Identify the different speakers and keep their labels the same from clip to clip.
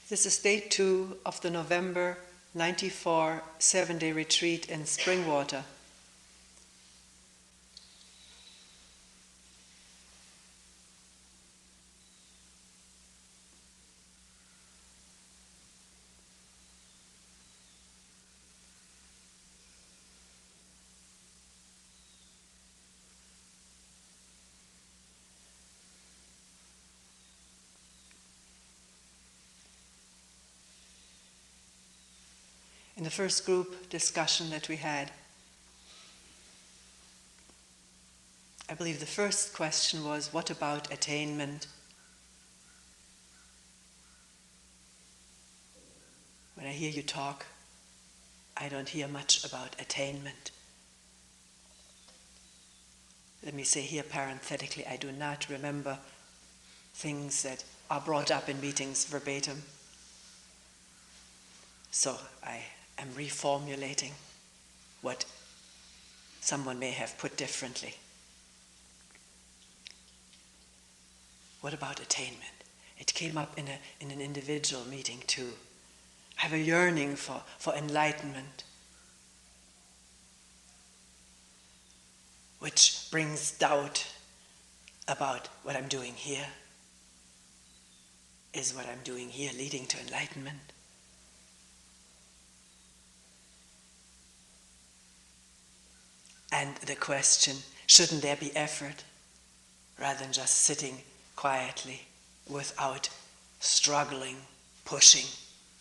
Speaker 1: This is day 2 of the November 94 7-day retreat in Springwater. In the first group discussion that we had, I believe the first question was, what about attainment? When I hear you talk, I don't hear much about attainment. Let me say here parenthetically, I do not remember things that are brought up in meetings verbatim. So I am reformulating what someone may have put differently. What about attainment? It came up in an individual meeting too. I have a yearning for enlightenment, which brings doubt about what I'm doing here. Is what I'm doing here leading to enlightenment? And the question, shouldn't there be effort rather than just sitting quietly without struggling, pushing?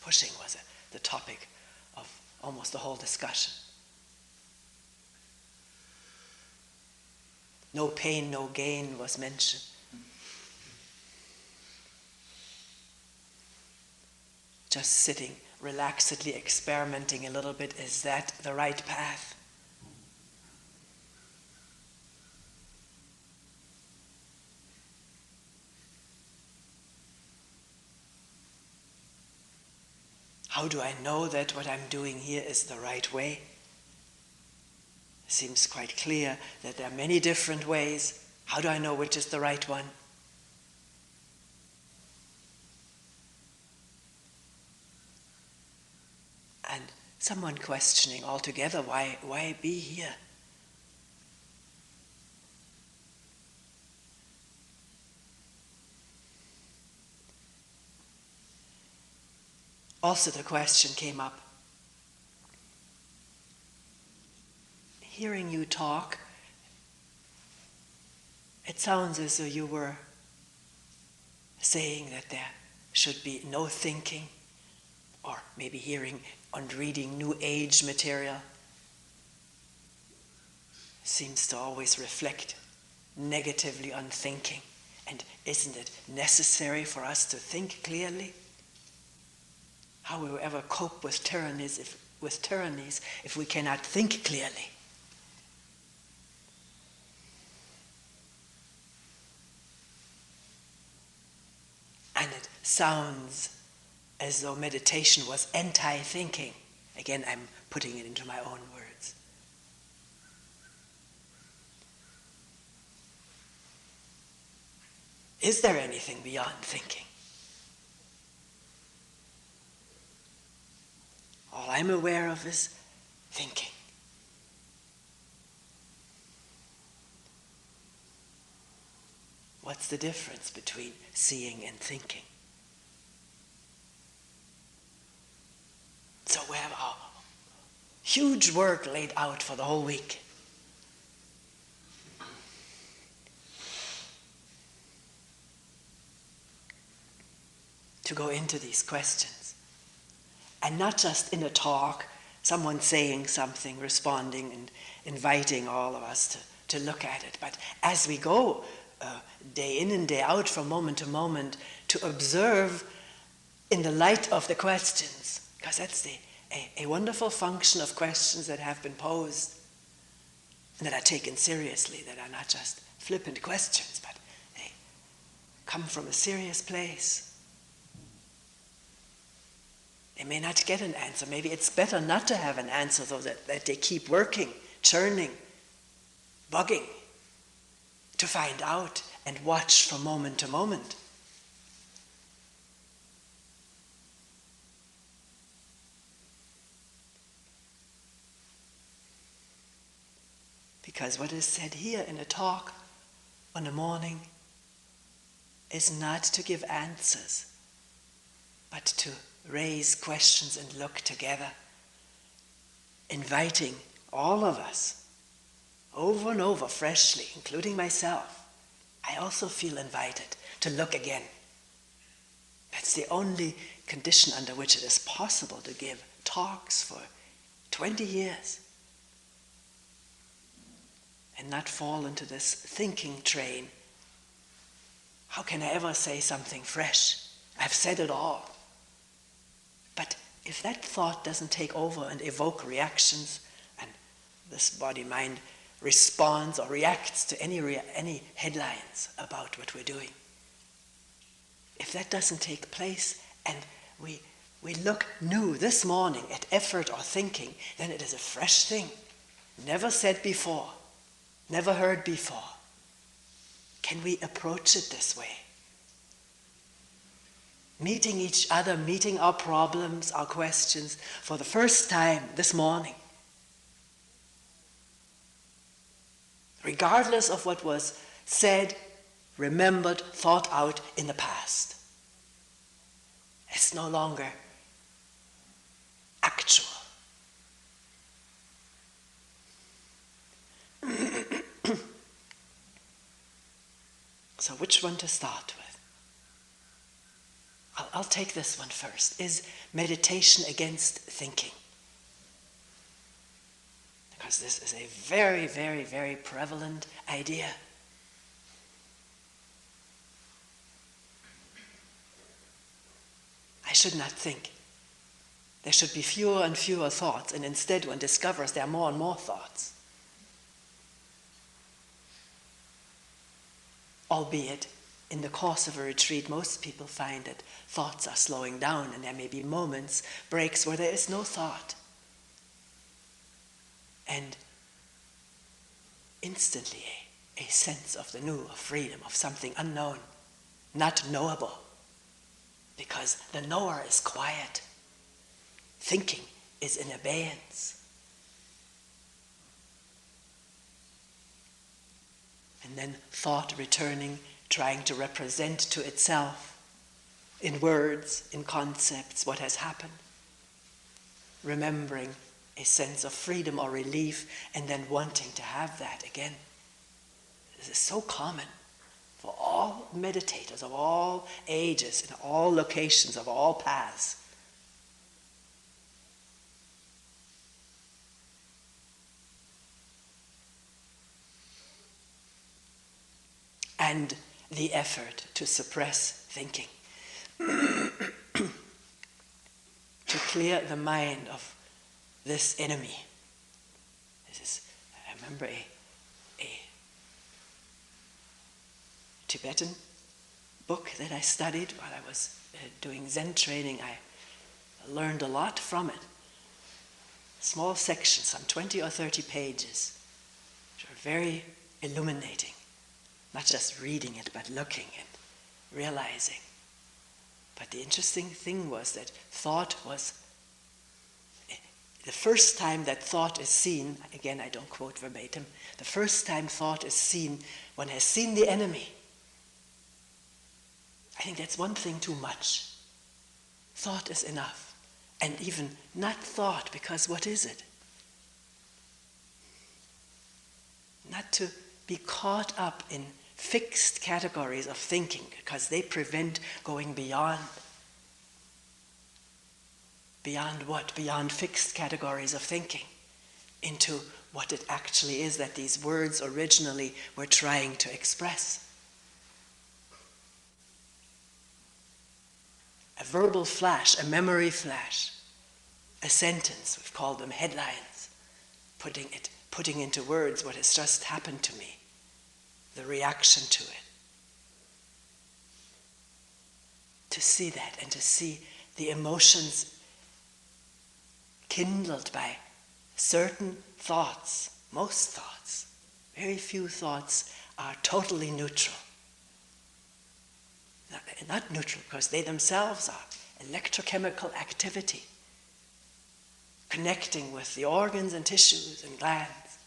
Speaker 1: Pushing was the topic of almost the whole discussion. No pain, no gain was mentioned. Just sitting, relaxedly experimenting a little bit, is that the right path? How do I know that what I'm doing here is the right way? It seems quite clear that there are many different ways. How do I know which is the right one? And someone questioning altogether, why be here? Also the question came up, hearing you talk, it sounds as though you were saying that there should be no thinking, or maybe hearing and reading New Age material seems to always reflect negatively on thinking. And isn't it necessary for us to think clearly? How will we ever cope with tyrannies if we cannot think clearly? And it sounds as though meditation was anti-thinking. Again, I'm putting it into my own words. Is there anything beyond thinking? All I'm aware of is thinking. What's the difference between seeing and thinking? So we have a huge work laid out for the whole week. To go into these questions. And not just in a talk, someone saying something, responding, and inviting all of us to look at it. But as we go, day in and day out, from moment to moment, to observe in the light of the questions. Because that's a wonderful function of questions that have been posed and that are taken seriously, that are not just flippant questions, but they come from a serious place. They may not get an answer. Maybe it's better not to have an answer, though, that they keep working, churning, bugging, to find out and watch from moment to moment. Because what is said here in a talk on the morning is not to give answers, but to raise questions and look together, inviting all of us over and over freshly, including myself. I also feel invited to look again. That's the only condition under which it is possible to give talks for 20 years and not fall into this thinking train. How can I ever say something fresh? I've said it all. But if that thought doesn't take over and evoke reactions, and this body-mind responds or reacts to any headlines about what we're doing, if that doesn't take place and we look new this morning at effort or thinking, then it is a fresh thing, never said before, never heard before. Can we approach it this way? Meeting each other, meeting our problems, our questions for the first time this morning. Regardless of what was said, remembered, thought out in the past. It's no longer actual. So which one to start with? I'll take this one first. Is meditation against thinking? Because this is a very, very, very prevalent idea. I should not think. There should be fewer and fewer thoughts, and instead one discovers there are more and more thoughts. Albeit, in the course of a retreat, most people find that thoughts are slowing down, and there may be moments, breaks, where there is no thought. And instantly a sense of the new, of freedom, of something unknown, not knowable, because the knower is quiet. Thinking is in abeyance. And then thought returning, trying to represent to itself, in words, in concepts, what has happened. Remembering a sense of freedom or relief, and then wanting to have that again. This is so common for all meditators of all ages, in all locations, of all paths. And the effort to suppress thinking, to clear the mind of this enemy. I remember a Tibetan book that I studied while I was doing Zen training. I learned a lot from it. Small sections, some 20 or 30 pages, which are very illuminating. Not just reading it, but looking and realizing. But the interesting thing was that thought was, the first time that thought is seen, again I don't quote verbatim, the first time thought is seen, one has seen the enemy. I think that's one thing too much. Thought is enough. And even not thought, because what is it? Not to be caught up in fixed categories of thinking, because they prevent going beyond. Beyond what? Beyond fixed categories of thinking, into what it actually is that these words originally were trying to express. A verbal flash, a memory flash, a sentence, we've called them headlines, putting into words what has just happened to me, the reaction to it. To see that and to see the emotions kindled by certain thoughts, most thoughts, very few thoughts are totally neutral. Not neutral because they themselves are electrochemical activity, connecting with the organs and tissues and glands.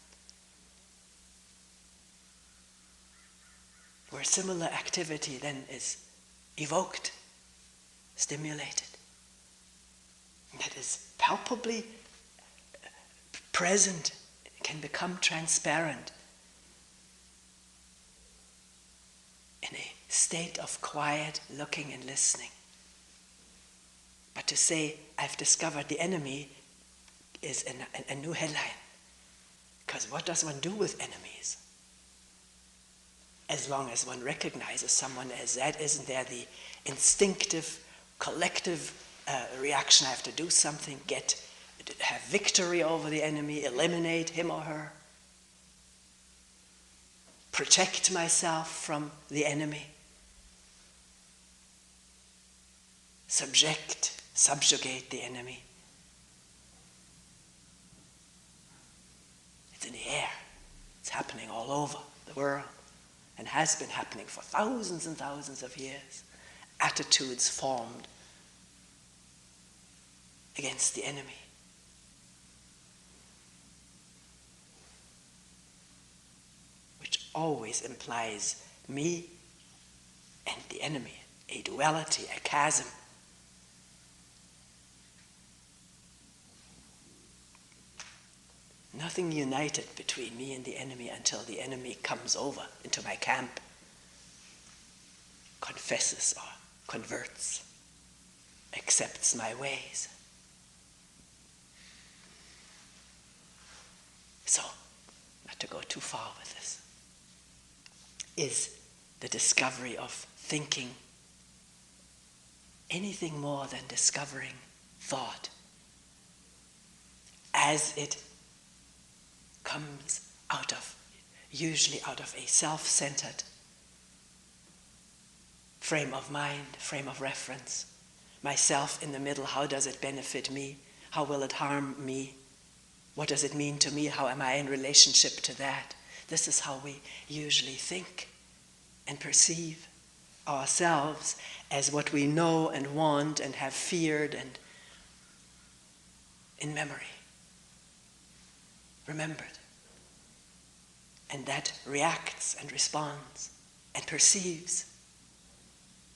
Speaker 1: where similar activity then is evoked, stimulated, that is palpably present, can become transparent in a state of quiet looking and listening. But to say, I've discovered the enemy, is a new headline. Because what does one do with enemies? As long as one recognizes someone as that, isn't there the instinctive, collective reaction, I have to do something, have victory over the enemy, eliminate him or her, protect myself from the enemy, subjugate the enemy. It's in the air. It's happening all over the world and has been happening for thousands and thousands of years. Attitudes formed against the enemy. Which always implies me and the enemy, a duality, a chasm. Nothing united between me and the enemy until the enemy comes over into my camp, confesses or converts, accepts my ways. So, not to go too far with this, is the discovery of thinking anything more than discovering thought as it comes usually out of a self-centered frame of mind, frame of reference. Myself in the middle, how does it benefit me? How will it harm me? What does it mean to me? How am I in relationship to that? This is how we usually think and perceive ourselves, as what we know and want and have feared and in memory, remembered. And that reacts and responds and perceives,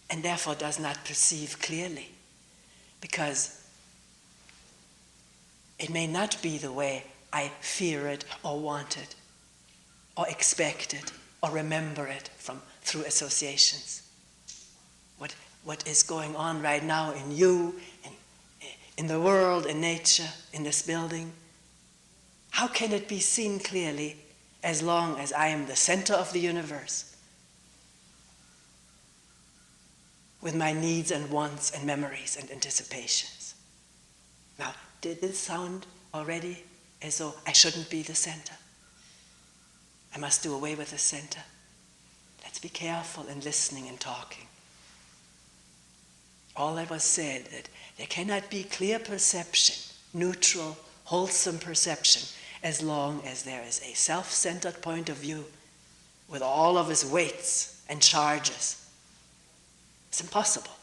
Speaker 1: and therefore does not perceive clearly, because it may not be the way I fear it or want it or expect it or remember it through associations. What is going on right now in you, in the world, in nature, in this building, how can it be seen clearly as long as I am the center of the universe with my needs and wants and memories and anticipations? Now, did this sound already as though I shouldn't be the center? I must do away with the center. Let's be careful in listening and talking. All that was said, that there cannot be clear perception, neutral, wholesome perception, as long as there is a self-centered point of view with all of its weights and charges. It's impossible.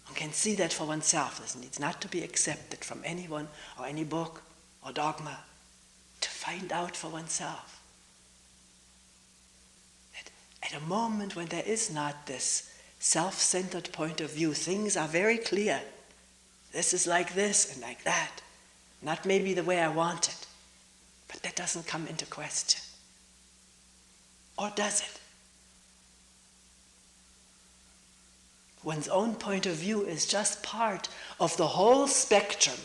Speaker 1: One can see that for oneself. This needs not to be accepted from anyone or any book or dogma. To find out for oneself that at a moment when there is not this self-centered point of view, things are very clear. This is like this and like that. Not maybe the way I want it, but that doesn't come into question. Or does it? One's own point of view is just part of the whole spectrum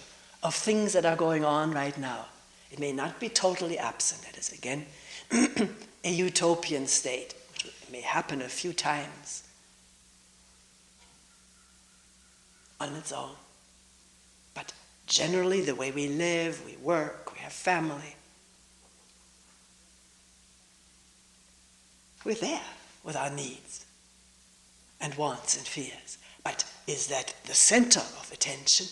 Speaker 1: of things that are going on right now. It may not be totally absent. That is, again, a utopian state, which may happen a few times on its own. But generally, the way we live, we work, we have family, we're there with our needs and wants and fears. But is that the center of attention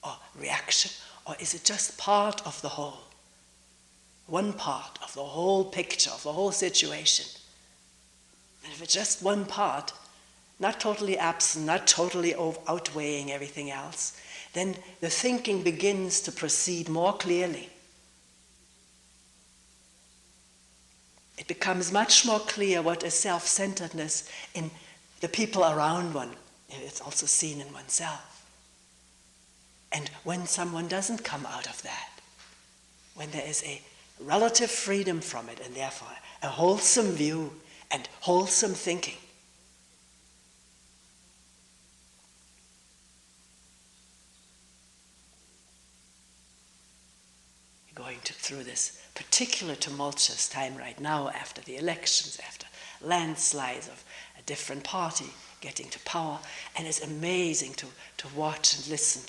Speaker 1: or reaction, or is it just part of the whole? One part of the whole picture, of the whole situation. And if it's just one part, not totally absent, not totally outweighing everything else, then the thinking begins to proceed more clearly. it becomes much more clear what is self-centeredness in the people around one. It's also seen in oneself. And when someone doesn't come out of that, when there is a relative freedom from it, and therefore a wholesome view and wholesome thinking, going through this particular tumultuous time right now after the elections, after landslides of a different party getting to power, and it's amazing to watch and listen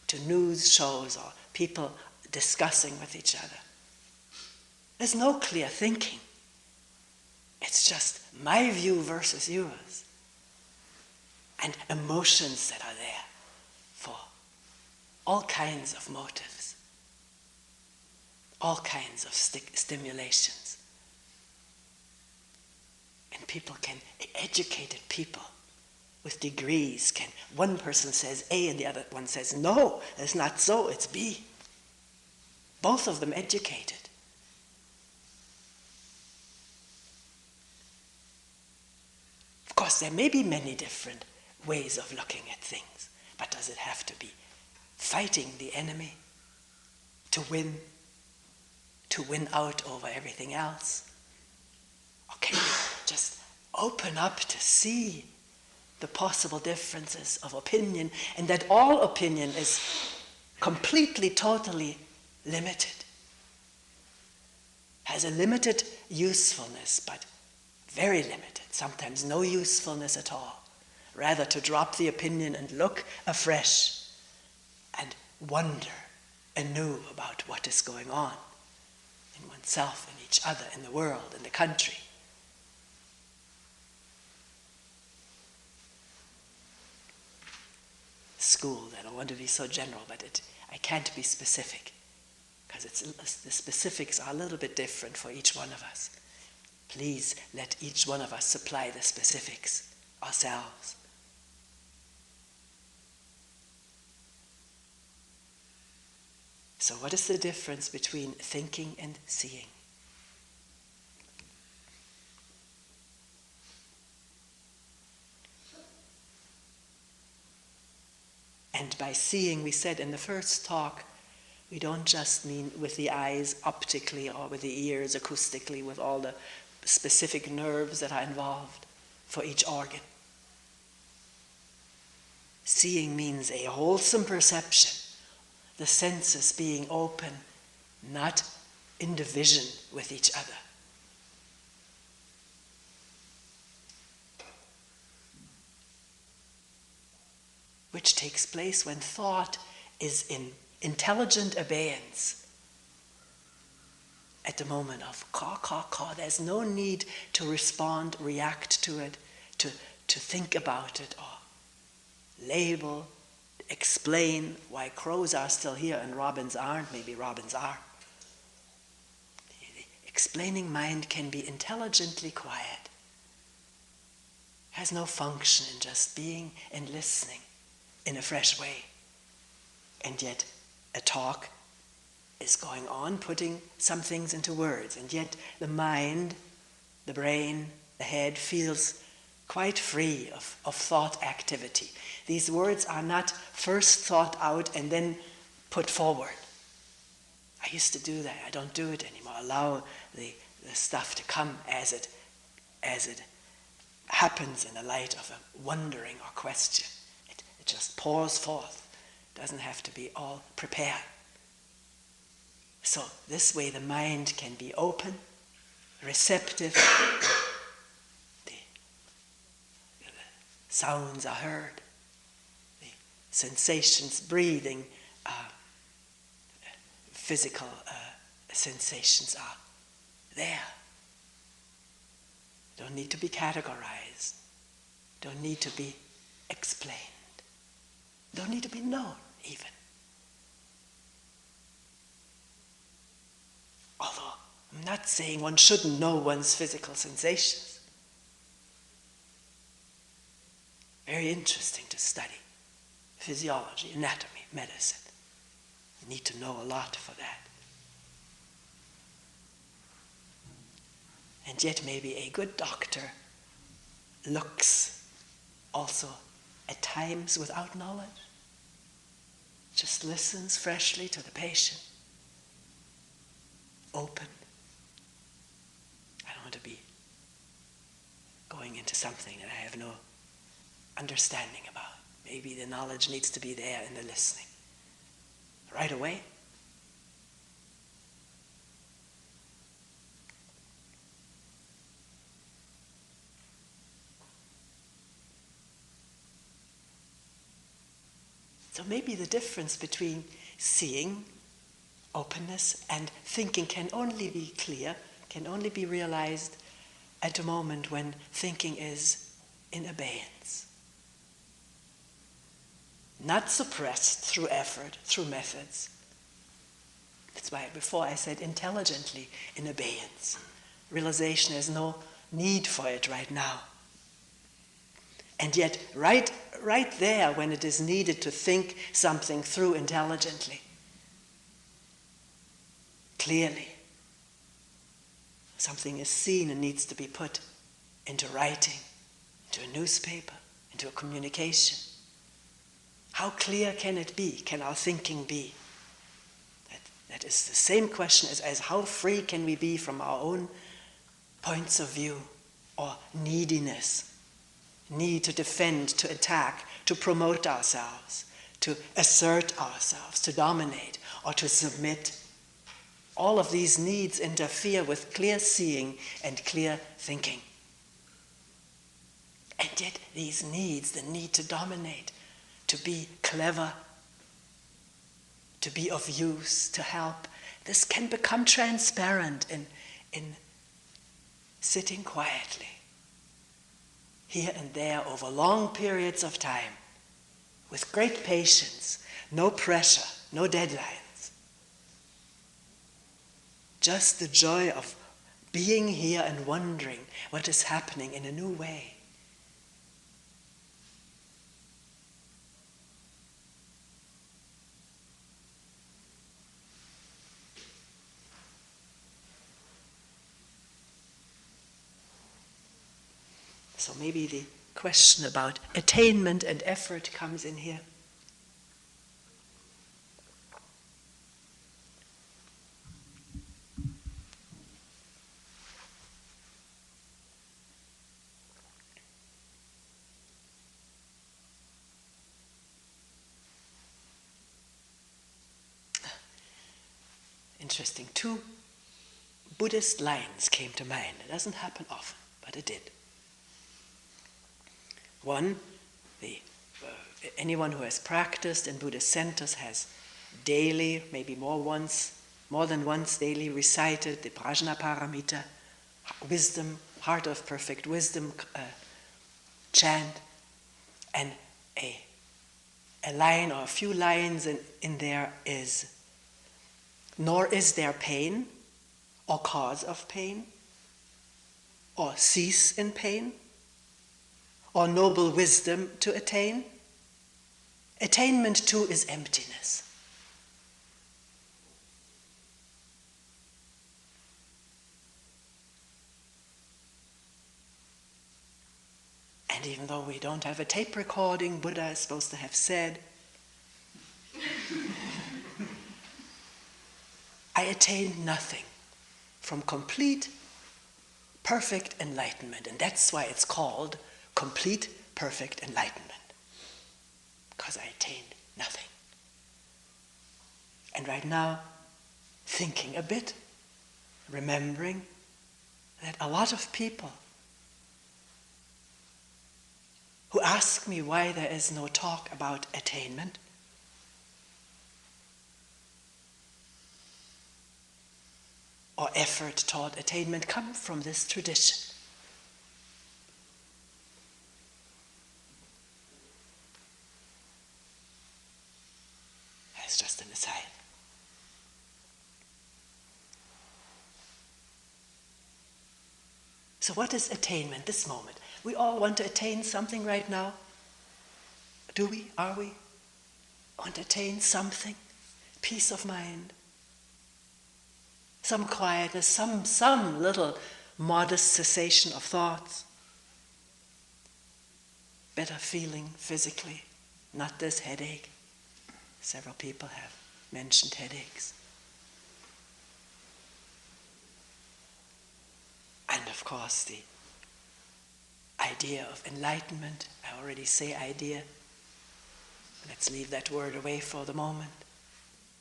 Speaker 1: to news shows or people discussing with each other. There's no clear thinking. It's just my view versus yours, and emotions that are there for all kinds of motives, all kinds of stimulations. And people can, educated people with degrees can, one person says A and the other one says no, it's not so, it's B. Both of them educated. Of course, there may be many different ways of looking at things, but does it have to be fighting the enemy to win out over everything else? Or can we just open up to see the possible differences of opinion, and that all opinion is completely, totally limited, has a limited usefulness, but very limited, sometimes no usefulness at all. Rather to drop the opinion and look afresh and wonder anew about what is going on in oneself, in each other, in the world, in the country. School, I don't want to be so general, but I can't be specific, because the specifics are a little bit different for each one of us. Please let each one of us supply the specifics ourselves. So what is the difference between thinking and seeing? And by seeing, we said in the first talk, we don't just mean with the eyes optically or with the ears acoustically, with all the specific nerves that are involved for each organ. Seeing means a wholesome perception, the senses being open, not in division with each other. Which takes place when thought is in intelligent abeyance. At the moment of caw, there's no need to respond, react to it, to think about it, or label, explain why crows are still here and robins aren't. Maybe robins are. The explaining mind can be intelligently quiet. Has no function in just being and listening in a fresh way. And yet a talk is going on, putting some things into words, and yet the mind, the brain, the head feels quite free of thought activity. These words are not first thought out and then put forward. I used to do that. I don't do it anymore. Allow the stuff to come as it happens in the light of a wondering or question. It just pours forth. It doesn't have to be all prepared. So this way the mind can be open, receptive. The sounds are heard. The sensations, breathing, physical sensations are there. Don't need to be categorized. Don't need to be explained. Don't need to be known even. Although I'm not saying one shouldn't know one's physical sensations. Very interesting to study. Physiology, anatomy, medicine. You need to know a lot for that. And yet maybe a good doctor looks also at times without knowledge, just listens freshly to the patient, open. I don't want to be going into something that I have no understanding about. Maybe the knowledge needs to be there in the listening. Right away. So maybe the difference between seeing, openness, and thinking can only be clear, can only be realized at a moment when thinking is in abeyance. Not suppressed through effort, through methods. That's why before I said intelligently in abeyance. Realization has no need for it right now. And yet, right there, when it is needed to think something through intelligently, clearly, something is seen and needs to be put into writing, into a newspaper, into a communication. How clear can it be? Can our thinking be? That is the same question as how free can we be from our own points of view or neediness. Need to defend, to attack, to promote ourselves, to assert ourselves, to dominate, or to submit. All of these needs interfere with clear seeing and clear thinking. And yet these needs, the need to dominate, to be clever, to be of use, to help, this can become transparent in sitting quietly, here and there over long periods of time, with great patience, no pressure, no deadlines. Just the joy of being here and wondering what is happening in a new way. So maybe the question about attainment and effort comes in here. Interesting. Two Buddhist lines came to mind. It doesn't happen often, but it did. One, anyone who has practiced in Buddhist centers has daily, maybe more than once daily recited the Prajnaparamita, wisdom, heart of perfect wisdom chant, and a line or a few lines in there is, nor is there pain or cause of pain or cease in pain, or noble wisdom to attain. Attainment too is emptiness. And even though we don't have a tape recording, Buddha is supposed to have said, I attained nothing from complete, perfect enlightenment. And that's why it's called complete, perfect enlightenment. Because I attained nothing. And right now, thinking a bit, remembering that a lot of people who ask me why there is no talk about attainment, or effort toward attainment, come from this tradition. That's just an aside. So what is attainment this moment? We all want to attain something right now. Do we? Are we? Want to attain something? Peace of mind. Some quietness, some little modest cessation of thoughts, better feeling physically, not this headache. Several people have mentioned headaches. And of course the idea of enlightenment. I already say idea. Let's leave that word away for the moment.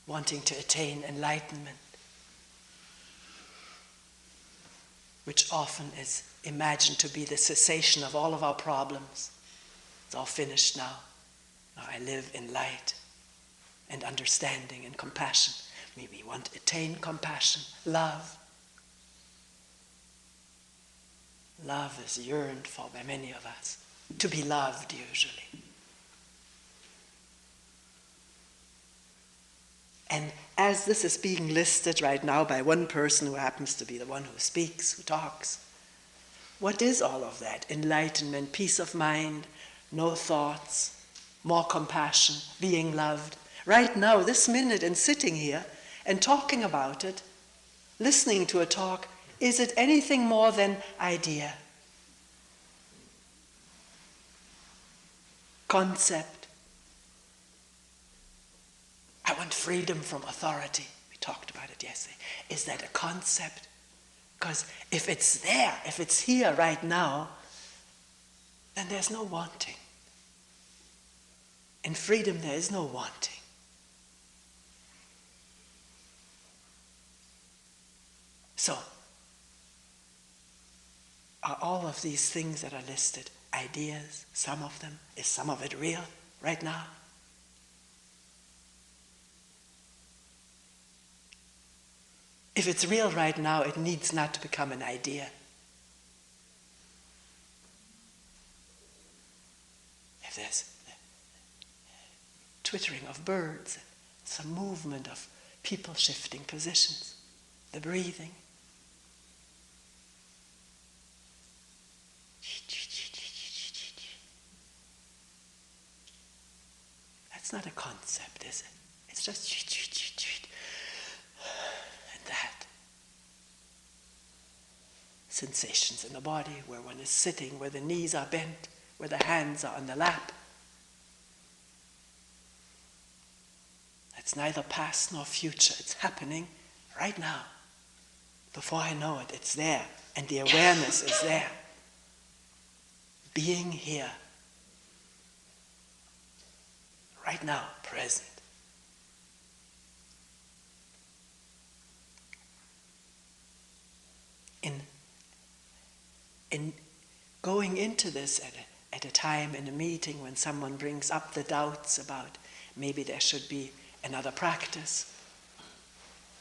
Speaker 1: Wanting to attain enlightenment, which often is imagined to be the cessation of all of our problems. It's all finished now. Now I live in light and understanding and compassion. We want to attain compassion, love. Love is yearned for by many of us. To be loved, usually. And as this is being listed right now by one person who happens to be the one who speaks, who talks, what is all of that? Enlightenment, peace of mind, no thoughts, more compassion, being loved. Right now, this minute, and sitting here and talking about it, listening to a talk, is it anything more than idea? Concept? I want freedom from authority. We talked about it yesterday. Is that a concept? Because if it's there, if it's here right now, then there's no wanting. In freedom, there is no wanting. So, are all of these things that are listed ideas? Some of them? Is some of it real right now? If it's real right now, it needs not to become an idea. If there's twittering of birds, some movement of people shifting positions, the breathing. That's not a concept, is it? It's just and that. Sensations in the body where one is sitting, where the knees are bent, where the hands are on the lap. It's neither past nor future. It's happening right now. Before I know it, it's there. And the awareness is there. Being here. Right now, present. In going into this at a time in a meeting when someone brings up the doubts about maybe there should be another practice,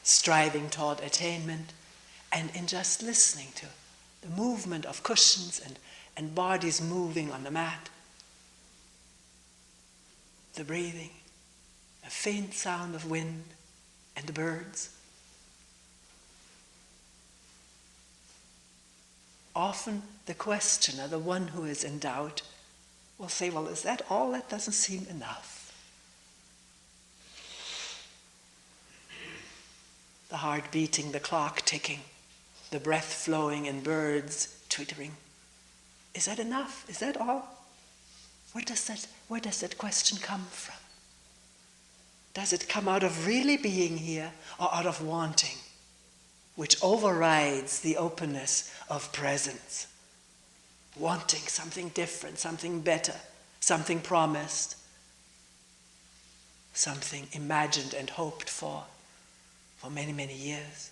Speaker 1: striving toward attainment, and in just listening to the movement of cushions and bodies moving on the mat, the breathing, a faint sound of wind and the birds. Often the questioner, the one who is in doubt, will say, well, is that all? That doesn't seem enough. The heart beating, the clock ticking, the breath flowing and birds twittering. Is that enough? Is that all? Where does that question come from? Does it come out of really being here or out of wanting, which overrides the openness of presence? Wanting something different, something better, something promised, something imagined and hoped for many, many years.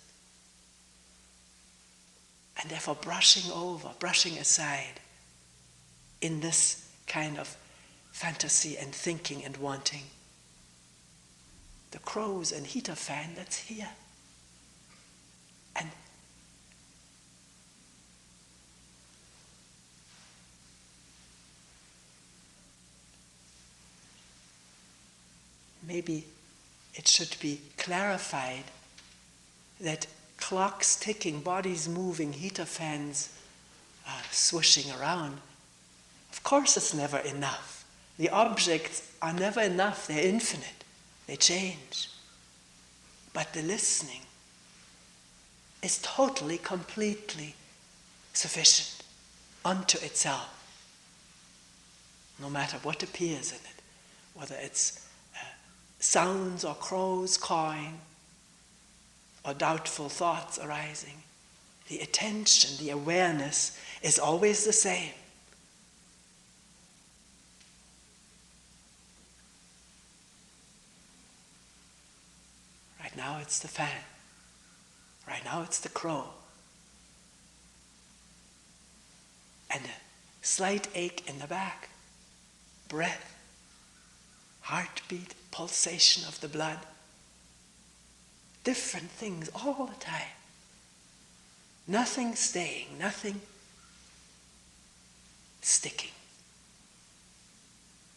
Speaker 1: And therefore brushing aside in this kind of fantasy and thinking and wanting, the crows and heater fan that's here. And maybe it should be clarified that clocks ticking, bodies moving, heater fans swishing around, of course it's never enough. The objects are never enough, they're infinite, they change. But the listening is totally, completely sufficient unto itself, no matter what appears in it, whether it's sounds or crows cawing or doubtful thoughts arising. The attention, the awareness is always the same. Right now it's the fan. Right now it's the crow. And a slight ache in the back. Breath. Heartbeat, pulsation of the blood. Different things all the time. Nothing staying, nothing sticking.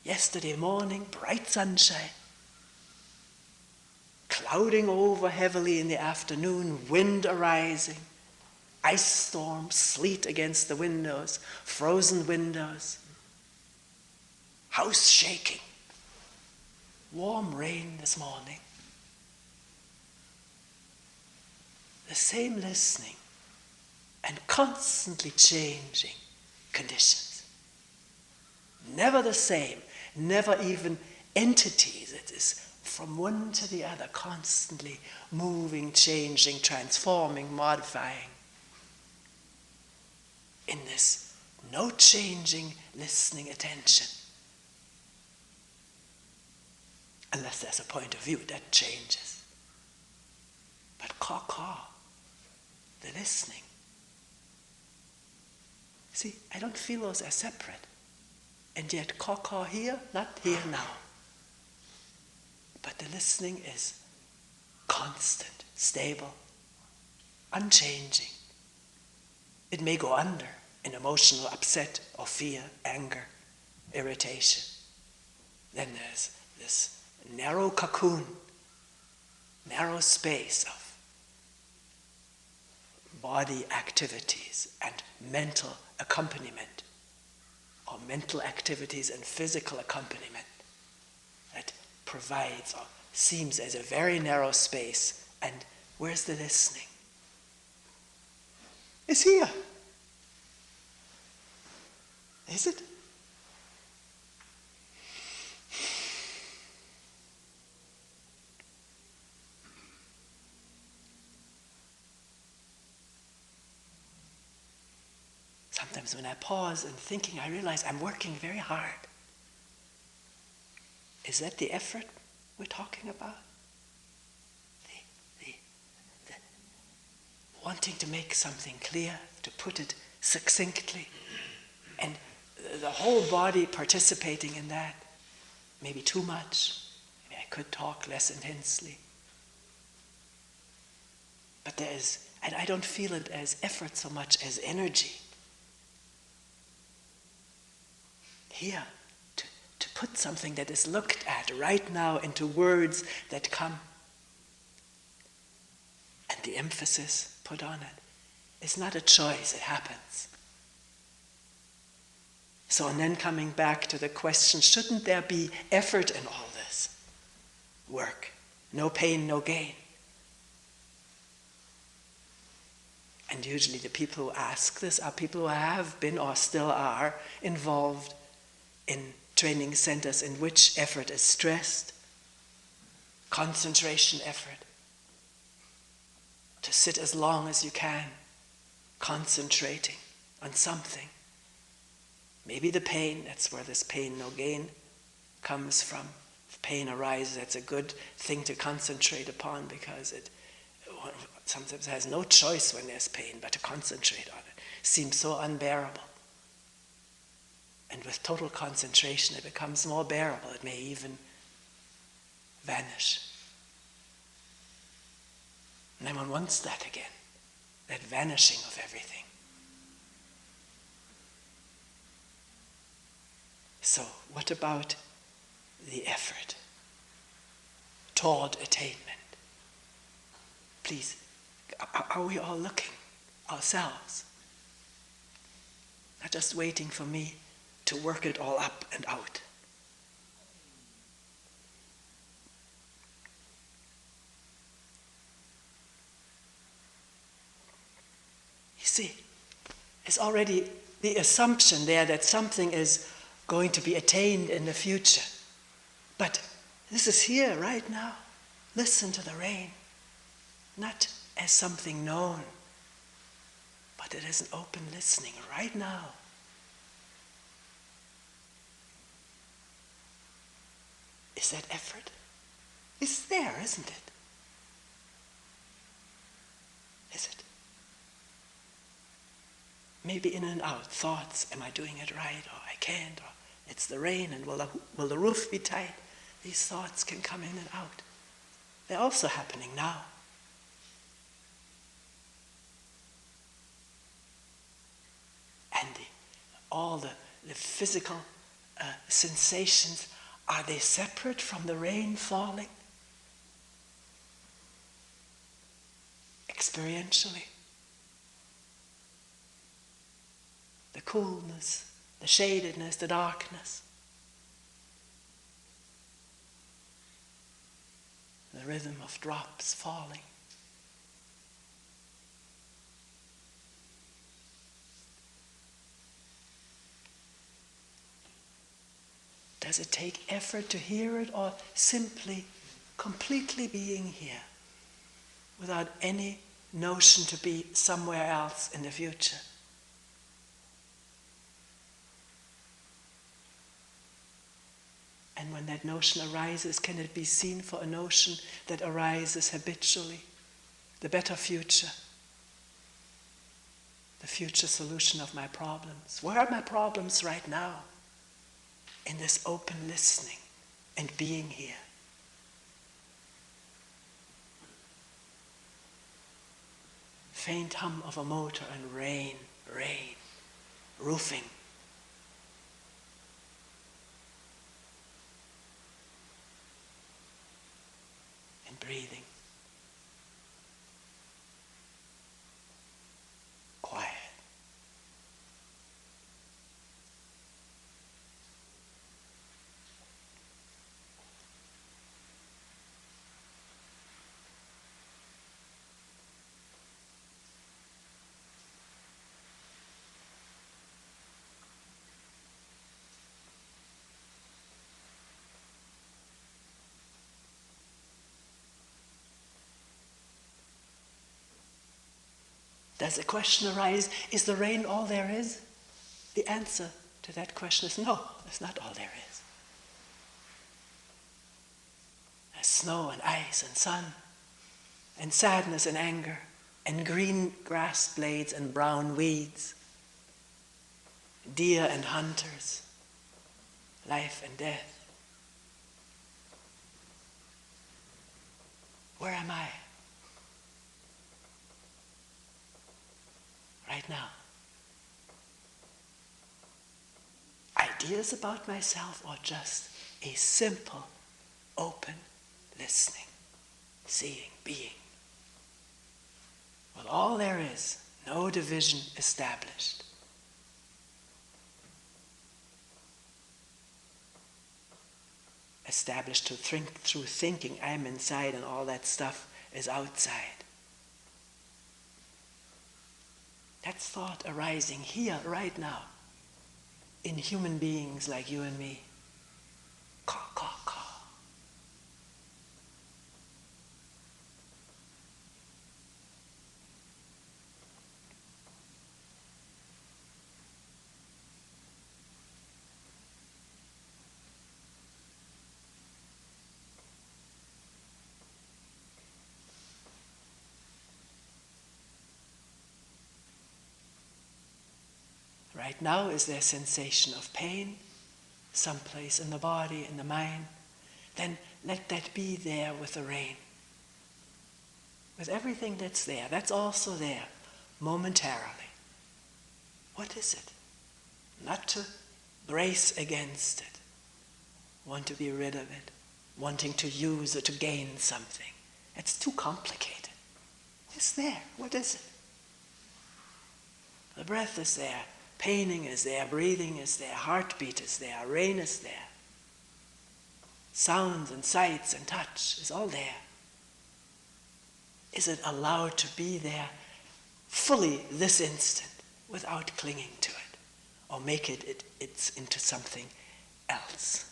Speaker 1: Yesterday morning, bright sunshine. Clouding over heavily in the afternoon, wind arising, ice storm, sleet against the windows, frozen windows, house shaking, warm rain this morning. The same listening and constantly changing conditions. Never the same, never even entities. It is from one to the other, constantly moving, changing, transforming, modifying. In this no changing listening attention. Unless there's a point of view that changes. But ka-ka, the listening. See, I don't feel those as separate. And yet ka-ka here, not here now. But the listening is constant, stable, unchanging. It may go under in emotional upset or fear, anger, irritation. Then there's this narrow cocoon, narrow space of body activities and mental accompaniment, or mental activities and physical accompaniment that provides or seems as a very narrow space. And where's the listening? It's here. Is it? Sometimes when I pause and thinking, I realize I'm working very hard. Is that the effort we're talking about? The wanting to make something clear, to put it succinctly, and the whole body participating in that. Maybe too much. Maybe I could talk less intensely. But and I don't feel it as effort so much as energy. Here, to put something that is looked at right now into words that come, and the emphasis put on it. It's not a choice, it happens. So, and then coming back to the question, shouldn't there be effort in all this work? No pain, no gain. And usually the people who ask this are people who have been or still are involved in training centers in which effort is stressed, concentration effort, to sit as long as you can, concentrating on something. Maybe the pain, that's where this pain, no gain comes from. If pain arises, that's a good thing to concentrate upon because it sometimes has no choice when there's pain but to concentrate on it. It seems so unbearable. And with total concentration, it becomes more bearable. It may even vanish. And then one wants that again, that vanishing of everything. So, what about the effort toward attainment? Please, are we all looking ourselves? Not just waiting for me to work it all up and out. You see, is already the assumption there that something is going to be attained in the future. But this is here, right now. Listen to the rain, not as something known, but it is an open listening right now. Is that effort? It's there, isn't it? Is it? Maybe in and out, thoughts, am I doing it right, or I can't, or it's the rain, and will the roof be tight? These thoughts can come in and out. They're also happening now. And all the physical sensations, are they separate from the rain falling? Experientially. The coolness, the shadedness, the darkness. The rhythm of drops falling. Does it take effort to hear it, or simply, completely being here, without any notion to be somewhere else in the future? And when that notion arises, can it be seen for a notion that arises habitually? The better future. The future solution of my problems. Where are my problems right now? In this open listening and being here. Faint hum of a motor and rain, roofing. And breathing. Quiet. Does the question arise, is the rain all there is? The answer to that question is no, it's not all there is. There's snow and ice and sun and sadness and anger and green grass blades and brown weeds, deer and hunters, life and death. Where am I? Right now. Ideas about myself, or just a simple, open listening, seeing, being. With all there is, no division established. Established to think through thinking I'm inside and all that stuff is outside. That's thought arising here, right now, in human beings like you and me. Caw, caw, caw. Right now, is there a sensation of pain, someplace in the body, in the mind? Then let that be there with the rain. With everything that's there, that's also there, momentarily. What is it? Not to brace against it, want to be rid of it, wanting to use it to gain something. It's too complicated. It's there. What is it? The breath is there. Paining is there, breathing is there, heartbeat is there, rain is there. Sounds and sights and touch is all there. Is it allowed to be there fully this instant, without clinging to it or make it's into something else.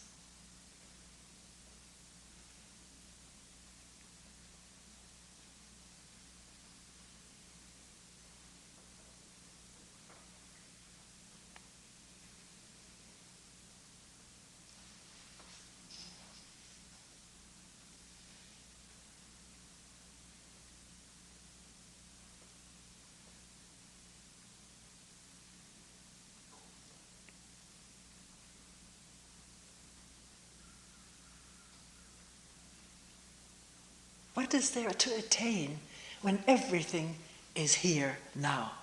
Speaker 1: What is there to attain when everything is here now?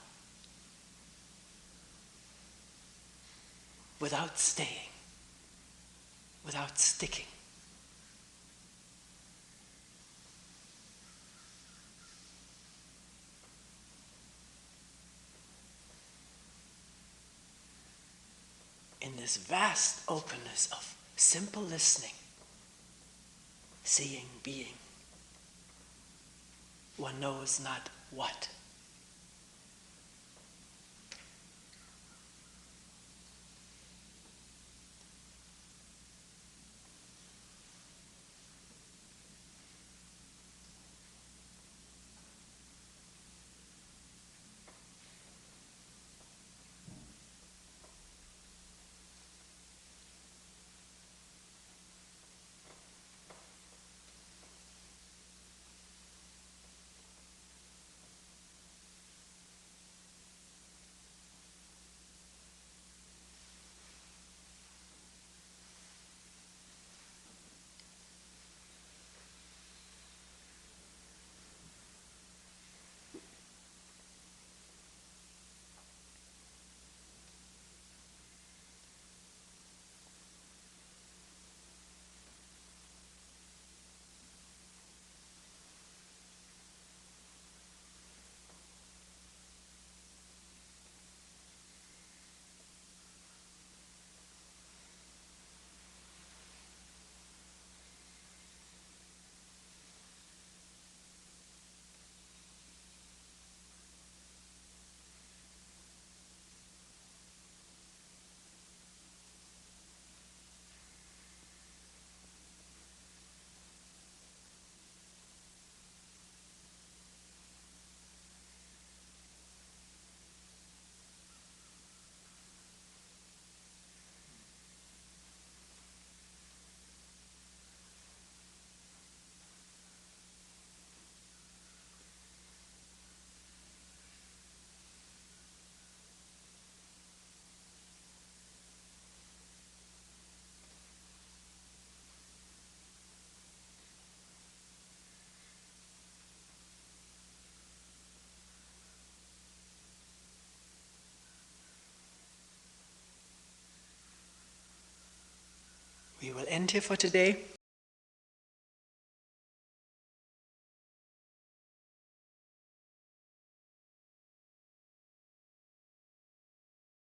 Speaker 1: Without staying, without sticking. In this vast openness of simple listening, seeing, being, one knows not what. We will end here for today.